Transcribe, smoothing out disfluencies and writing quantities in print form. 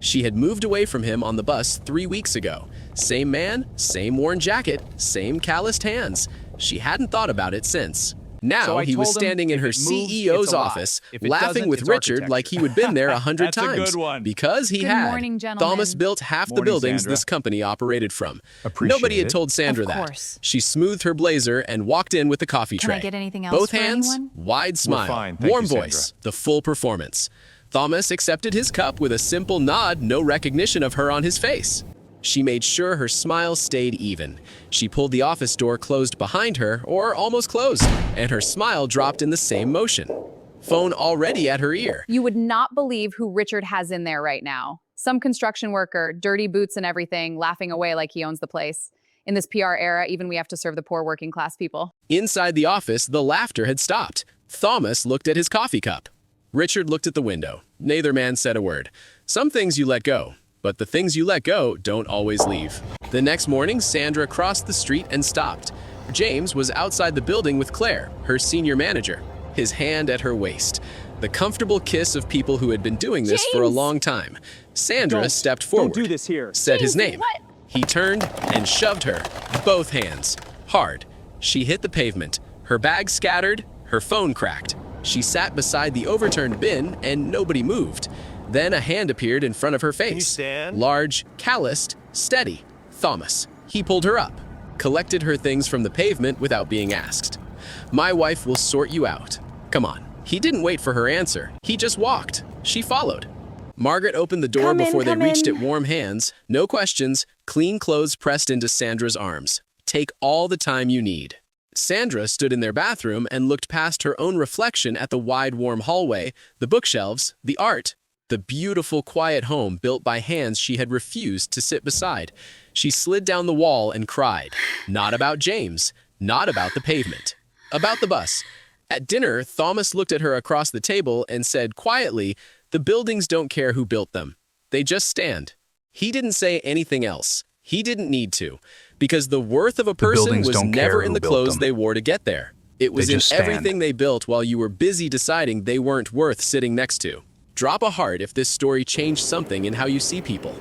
She had moved away from him on the bus 3 weeks ago. Same man, same worn jacket, same calloused hands. She hadn't thought about it since. Now he was standing in her CEO's office, laughing with Richard like he had been there 100 times. Because he had. Thomas built half the buildings this company operated from. Nobody had told Sandra that. She smoothed her blazer and walked in with the coffee tray. Can I get anything else Both for hands, anyone? wide smile, warm voice, the full performance. Thomas accepted his cup with a simple nod, no recognition of her on his face. She made sure her smile stayed even. She pulled the office door closed behind her, or almost closed, and her smile dropped in the same motion. Phone already at her ear. You would not believe who Richard has in there right now. Some construction worker, dirty boots and everything, laughing away like he owns the place. In this PR era, even we have to serve the poor working class people. Inside the office, the laughter had stopped. Thomas looked at his coffee cup. Richard looked at the window. Neither man said a word. Some things you let go, but the things you let go don't always leave. The next morning, Sandra crossed the street and stopped. James was outside the building with Claire, her senior manager, his hand at her waist. The comfortable kiss of people who had been doing this for a long time. Sandra stepped forward, Don't do this here. said his name. What? He turned and shoved her, both hands, hard. She hit the pavement. Her bag scattered, her phone cracked. She sat beside the overturned bin and nobody moved. Then a hand appeared in front of her face. Can you stand? Large, calloused, steady. Thomas. He pulled her up, collected her things from the pavement without being asked. My wife will sort you out. Come on. He didn't wait for her answer. He just walked. She followed. Margaret opened the door before they reached it. Warm hands, no questions, clean clothes pressed into Sandra's arms. Take all the time you need. Sandra stood in their bathroom and looked past her own reflection at the wide, warm hallway, the bookshelves, the art, the beautiful, quiet home built by hands she had refused to sit beside. She slid down the wall and cried. Not about James, not about the pavement, about the bus. At dinner, Thomas looked at her across the table and said quietly, "The buildings don't care who built them. They just stand." He didn't say anything else. He didn't need to, because the worth of a person was never in the clothes they wore to get there. It was in everything they built while you were busy deciding they weren't worth sitting next to. Drop a heart if this story changed something in how you see people.